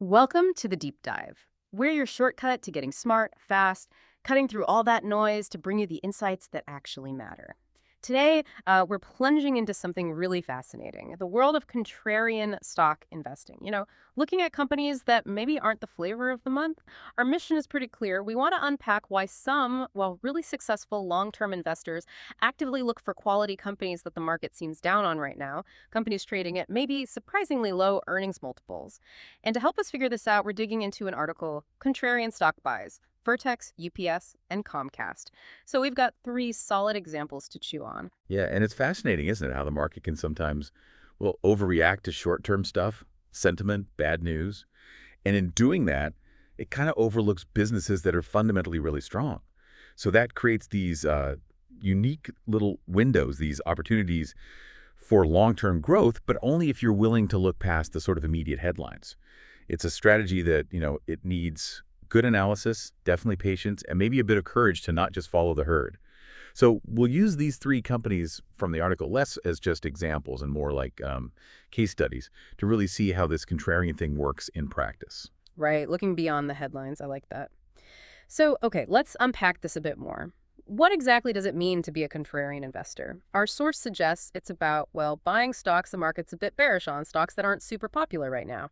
Welcome to the Deep Dive. We're your shortcut to getting smart, fast, cutting through all that noise to bring you the insights that actually matter. Today, we're plunging into something really fascinating, the world of contrarian stock investing. Looking at companies that maybe aren't the flavor of the month. Our mission is pretty clear. We want to unpack why some, well, really successful long-term investors actively look for quality companies that the market seems down on right now, companies trading at maybe surprisingly low earnings multiples. And to help us figure this out, we're digging into an article, Contrarian Stock Buys, Vertex, UPS, and Comcast. So we've got three solid examples to chew on. Yeah, and it's fascinating, isn't it, how the market can sometimes, well, overreact to short-term stuff, sentiment, bad news. And in doing that, it kind of overlooks businesses that are fundamentally really strong. So that creates these unique little windows, these opportunities for long-term growth, but only if you're willing to look past the sort of immediate headlines. It's a strategy that, it needs good analysis, definitely patience, and maybe a bit of courage to not just follow the herd. So we'll use these three companies from the article less as just examples and more like case studies to really see how this contrarian thing works in practice. Right, looking beyond the headlines. I like that. So, okay, let's unpack this a bit more. What exactly does it mean to be a contrarian investor? Our source suggests it's about, well, buying stocks the market's a bit bearish on, stocks that aren't super popular right now.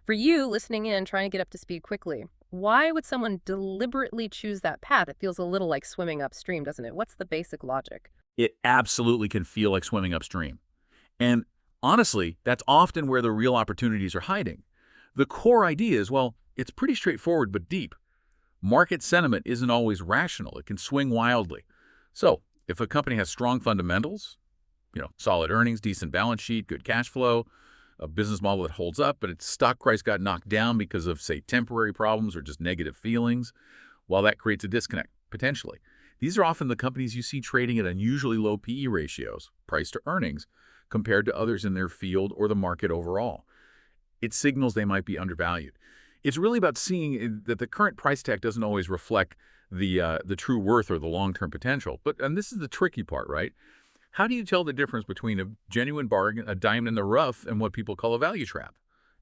For you, listening in, trying to get up to speed quickly, why would someone deliberately choose that path? It feels a little like swimming upstream, doesn't it? What's the basic logic? It absolutely can feel like swimming upstream. And honestly, that's often where the real opportunities are hiding. The core idea is, well, it's pretty straightforward but deep. Market sentiment isn't always rational. It can swing wildly. So if a company has strong fundamentals, solid earnings, decent balance sheet, good cash flow, a business model that holds up, but its stock price got knocked down because of, say, temporary problems or just negative feelings, well, that creates a disconnect, potentially. These are often the companies you see trading at unusually low PE ratios, price to earnings, compared to others in their field or the market overall. It signals they might be undervalued. It's really about seeing that the current price tag doesn't always reflect the true worth or the long-term potential. And this is the tricky part, right? How do you tell the difference between a genuine bargain, a diamond in the rough, and what people call a value trap?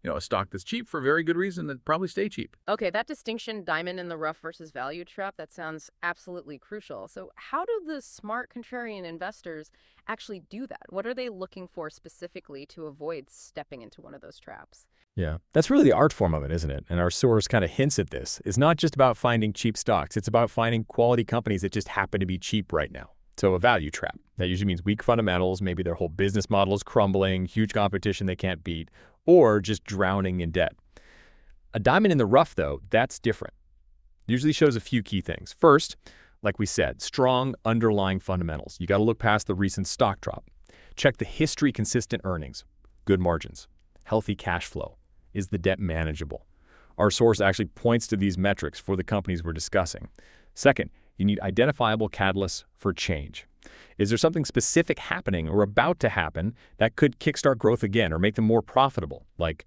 A stock that's cheap for very good reason that probably stay cheap. Okay, that distinction, diamond in the rough versus value trap, that sounds absolutely crucial. So how do the smart contrarian investors actually do that? What are they looking for specifically to avoid stepping into one of those traps? Yeah, that's really the art form of it, isn't it? And our source kind of hints at this. It's not just about finding cheap stocks. It's about finding quality companies that just happen to be cheap right now. So a value trap. That usually means weak fundamentals, maybe their whole business model is crumbling, huge competition they can't beat, or just drowning in debt. A diamond in the rough, though, that's different. Usually shows a few key things. First, like we said, strong underlying fundamentals. You got to look past the recent stock drop. Check the history consistent earnings, good margins, healthy cash flow. Is the debt manageable? Our source actually points to these metrics for the companies we're discussing. Second, you need identifiable catalysts for change. Is there something specific happening or about to happen that could kickstart growth again or make them more profitable, like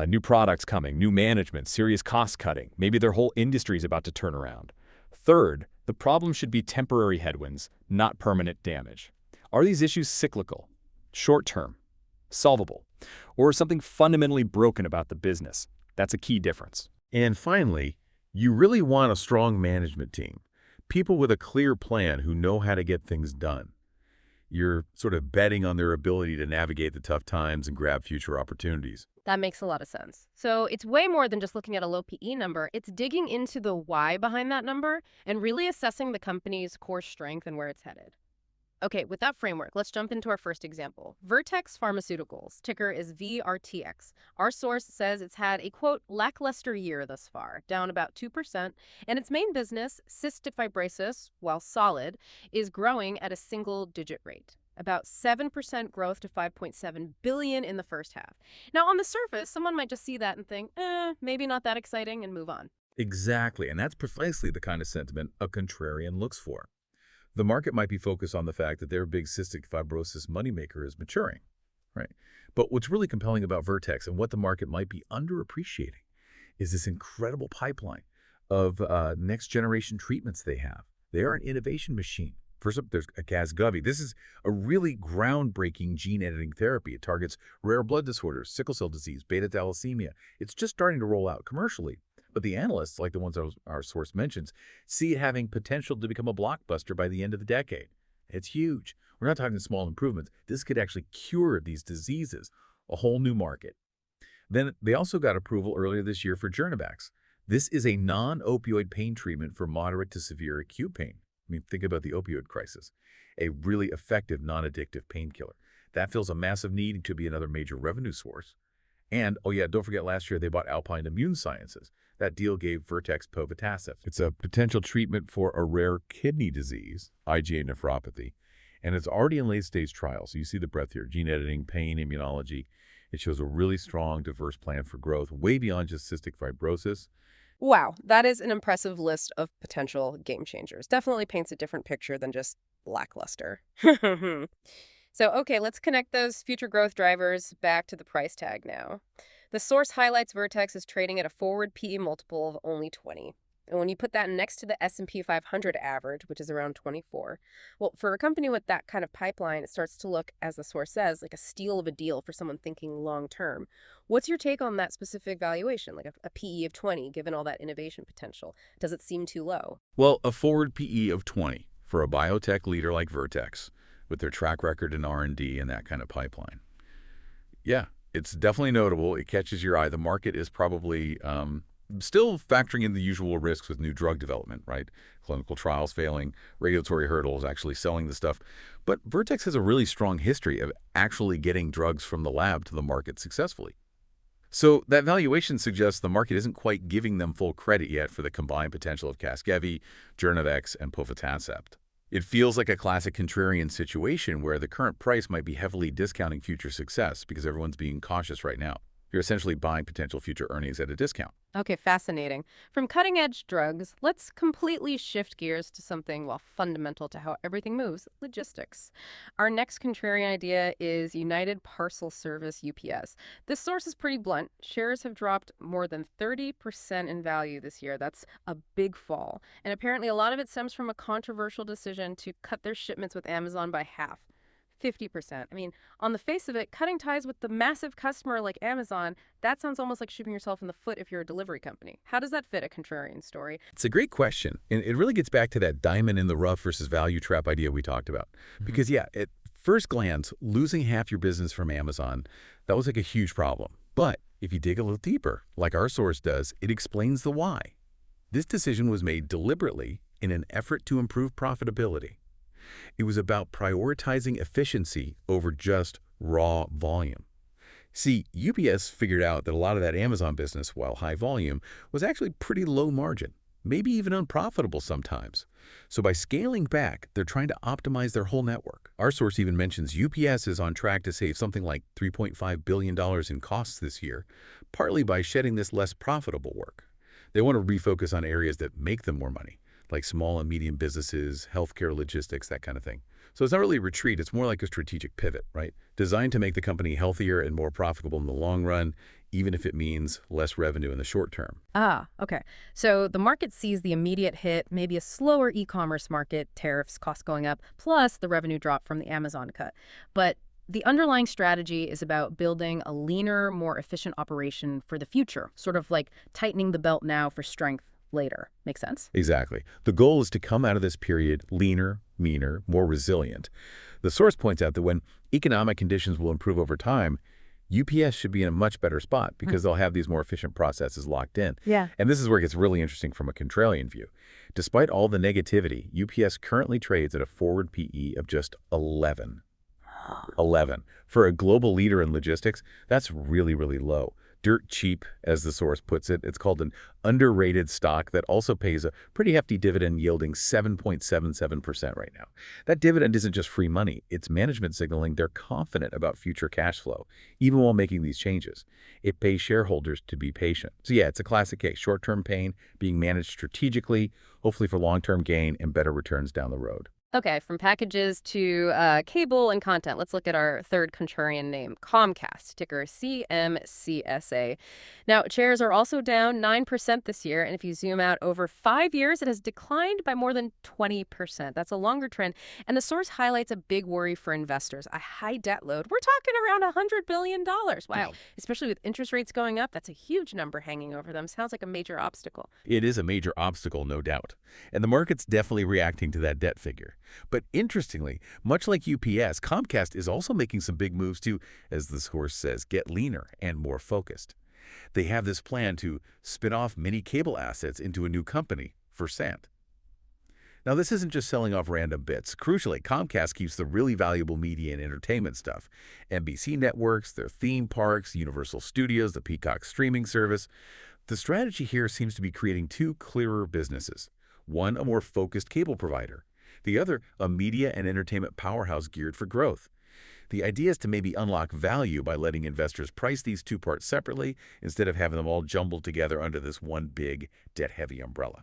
new products coming, new management, serious cost cutting? Maybe their whole industry is about to turn around. Third, the problem should be temporary headwinds, not permanent damage. Are these issues cyclical, short-term, solvable, or is something fundamentally broken about the business? That's a key difference. And finally, you really want a strong management team. People with a clear plan who know how to get things done. You're sort of betting on their ability to navigate the tough times and grab future opportunities. That makes a lot of sense. So it's way more than just looking at a low PE number. It's digging into the why behind that number and really assessing the company's core strength and where it's headed. Okay, with that framework, let's jump into our first example. Vertex Pharmaceuticals, ticker is VRTX. Our source says it's had a, quote, lackluster year thus far, down about 2%, and its main business, cystic fibrosis, while solid, is growing at a single-digit rate. About 7% growth to $5.7 billion in the first half. Now, on the surface, someone might just see that and think, maybe not that exciting, and move on. Exactly, and that's precisely the kind of sentiment a contrarian looks for. The market might be focused on the fact that their big cystic fibrosis moneymaker is maturing, right? But what's really compelling about Vertex and what the market might be underappreciating is this incredible pipeline of next-generation treatments they have. They are an innovation machine. First up, there's a Casgevy. This is a really groundbreaking gene editing therapy. It targets rare blood disorders, sickle cell disease, beta thalassemia. It's just starting to roll out commercially. But the analysts, like the ones our source mentions, see it having potential to become a blockbuster by the end of the decade. It's huge. We're not talking small improvements. This could actually cure these diseases, a whole new market. Then they also got approval earlier this year for Journavax. This is a non-opioid pain treatment for moderate to severe acute pain. I mean, think about the opioid crisis. A really effective, non-addictive painkiller. That fills a massive need and could be another major revenue source. And, oh yeah, don't forget last year they bought Alpine Immune Sciences. That deal gave Vertex Povetacicept. It's a potential treatment for a rare kidney disease, IgA nephropathy, and it's already in late-stage trials. So you see the breadth here, gene editing, pain, immunology. It shows a really strong, diverse plan for growth, way beyond just cystic fibrosis. Wow, that is an impressive list of potential game changers. Definitely paints a different picture than just lackluster. So, okay, let's connect those future growth drivers back to the price tag now. The source highlights Vertex is trading at a forward PE multiple of only 20. And when you put that next to the S&P 500 average, which is around 24, well, for a company with that kind of pipeline, it starts to look, as the source says, like a steal of a deal for someone thinking long term. What's your take on that specific valuation, like a PE of 20, given all that innovation potential? Does it seem too low? Well, a forward PE of 20 for a biotech leader like Vertex, with their track record in R&D and that kind of pipeline. Yeah, it's definitely notable. It catches your eye. The market is probably still factoring in the usual risks with new drug development, right? Clinical trials failing, regulatory hurdles, actually selling the stuff. But Vertex has a really strong history of actually getting drugs from the lab to the market successfully. So that valuation suggests the market isn't quite giving them full credit yet for the combined potential of Casgevy, Journavax, and Povetacicept. It feels like a classic contrarian situation where the current price might be heavily discounting future success because everyone's being cautious right now. You're essentially buying potential future earnings at a discount. Okay, fascinating. From cutting-edge drugs, let's completely shift gears to something, well, fundamental to how everything moves, logistics. Our next contrarian idea is United Parcel Service, UPS. This source is pretty blunt. Shares have dropped more than 30% in value this year. That's a big fall. And apparently a lot of it stems from a controversial decision to cut their shipments with Amazon by half. 50%. I mean, on the face of it, cutting ties with the massive customer like Amazon, that sounds almost like shooting yourself in the foot if you're a delivery company. How does that fit a contrarian story? It's a great question, and it really gets back to that diamond in the rough versus value trap idea we talked about. Because, yeah, at first glance, losing half your business from Amazon, that was like a huge problem. But if you dig a little deeper, like our source does, it explains the why. This decision was made deliberately in an effort to improve profitability. It was about prioritizing efficiency over just raw volume. See, UPS figured out that a lot of that Amazon business, while high volume, was actually pretty low margin, maybe even unprofitable sometimes. So by scaling back, they're trying to optimize their whole network. Our source even mentions UPS is on track to save something like $3.5 billion in costs this year, partly by shedding this less profitable work. They want to refocus on areas that make them more money, like small and medium businesses, healthcare, logistics, that kind of thing. So it's not really a retreat, it's more like a strategic pivot, right? Designed to make the company healthier and more profitable in the long run, even if it means less revenue in the short term. Ah, okay. So the market sees the immediate hit, maybe a slower e-commerce market, tariffs, costs going up, plus the revenue drop from the Amazon cut. But the underlying strategy is about building a leaner, more efficient operation for the future, sort of like tightening the belt now for strength later. Make sense? Exactly. The goal is to come out of this period leaner, meaner, more resilient. The source points out that when economic conditions will improve over time, UPS should be in a much better spot because they'll have these more efficient processes locked in. Yeah. And this is where it gets really interesting from a contrarian view. Despite all the negativity, UPS currently trades at a forward PE of just 11. 11. For a global leader in logistics, that's really, really low. Dirt cheap, as the source puts it. It's called an underrated stock that also pays a pretty hefty dividend yielding 7.77% right now. That dividend isn't just free money. It's management signaling they're confident about future cash flow, even while making these changes. It pays shareholders to be patient. So yeah, it's a classic case. Short-term pain being managed strategically, hopefully for long-term gain and better returns down the road. Okay, from packages to cable and content. Let's look at our third contrarian name, Comcast, ticker CMCSA. Now, shares are also down 9% this year, and if you zoom out over 5 years, it has declined by more than 20%. That's a longer trend, and the source highlights a big worry for investors, a high debt load. We're talking around $100 billion. Wow, especially with interest rates going up, that's a huge number hanging over them. Sounds like a major obstacle. It is a major obstacle, no doubt. And the market's definitely reacting to that debt figure. But interestingly, much like UPS, Comcast is also making some big moves to, as the source says, get leaner and more focused. They have this plan to spin off many cable assets into a new company, Versant. Now, this isn't just selling off random bits. Crucially, Comcast keeps the really valuable media and entertainment stuff. NBC networks, their theme parks, Universal Studios, the Peacock streaming service. The strategy here seems to be creating two clearer businesses. One, a more focused cable provider. The other, a media and entertainment powerhouse geared for growth. The idea is to maybe unlock value by letting investors price these two parts separately instead of having them all jumbled together under this one big, debt-heavy umbrella.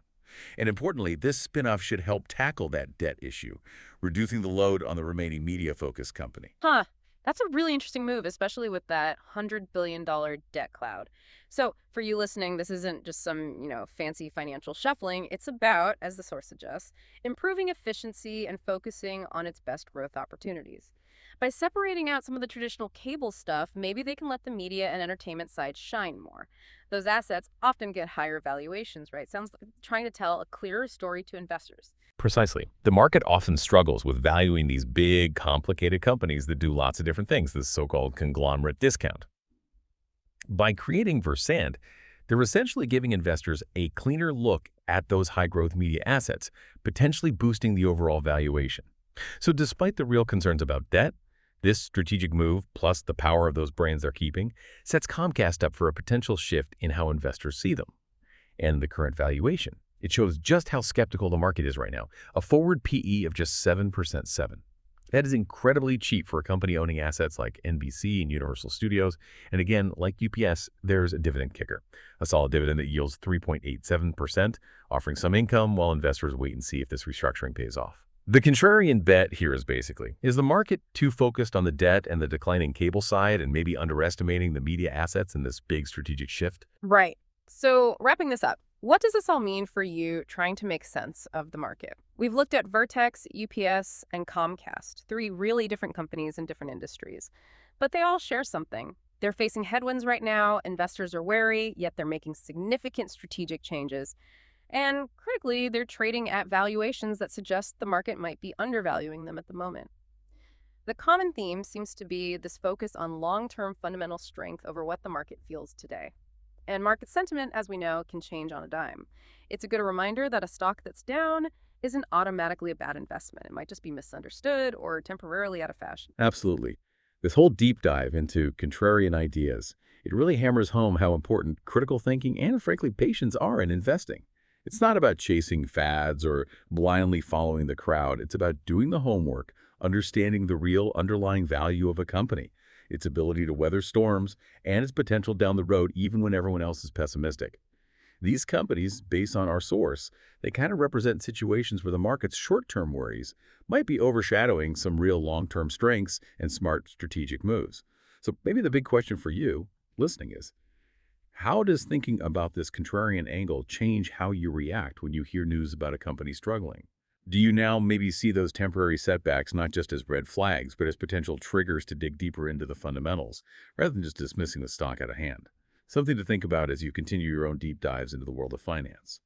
And importantly, this spin-off should help tackle that debt issue, reducing the load on the remaining media-focused company. Huh. That's a really interesting move, especially with that $100 billion debt cloud. So for you listening, this isn't just some, fancy financial shuffling. It's about, as the source suggests, improving efficiency and focusing on its best growth opportunities. By separating out some of the traditional cable stuff, maybe they can let the media and entertainment side shine more. Those assets often get higher valuations, right? Sounds like trying to tell a clearer story to investors. Precisely. The market often struggles with valuing these big, complicated companies that do lots of different things, this so-called conglomerate discount. By creating Versant, they're essentially giving investors a cleaner look at those high-growth media assets, potentially boosting the overall valuation. So despite the real concerns about debt, this strategic move, plus the power of those brands they're keeping, sets Comcast up for a potential shift in how investors see them. And the current valuation. It shows just how skeptical the market is right now. A forward PE of just 7%. That is incredibly cheap for a company owning assets like NBC and Universal Studios. And again, like UPS, there's a dividend kicker. A solid dividend that yields 3.87%, offering some income while investors wait and see if this restructuring pays off. The contrarian bet here is the market too focused on the debt and the declining cable side and maybe underestimating the media assets in this big strategic shift? Right. So wrapping this up, what does this all mean for you trying to make sense of the market? We've looked at Vertex, UPS, and Comcast, three really different companies in different industries. But they all share something. They're facing headwinds right now, investors are wary, yet they're making significant strategic changes. And critically, they're trading at valuations that suggest the market might be undervaluing them at the moment. The common theme seems to be this focus on long-term fundamental strength over what the market feels today. And market sentiment, as we know, can change on a dime. It's a good reminder that a stock that's down isn't automatically a bad investment. It might just be misunderstood or temporarily out of fashion. Absolutely. This whole deep dive into contrarian ideas, it really hammers home how important critical thinking and, frankly, patience are in investing. It's not about chasing fads or blindly following the crowd. It's about doing the homework, understanding the real underlying value of a company, its ability to weather storms, and its potential down the road even when everyone else is pessimistic. These companies, based on our source, they kind of represent situations where the market's short-term worries might be overshadowing some real long-term strengths and smart strategic moves. So maybe the big question for you listening is, how does thinking about this contrarian angle change how you react when you hear news about a company struggling? Do you now maybe see those temporary setbacks not just as red flags, but as potential triggers to dig deeper into the fundamentals, rather than just dismissing the stock out of hand? Something to think about as you continue your own deep dives into the world of finance.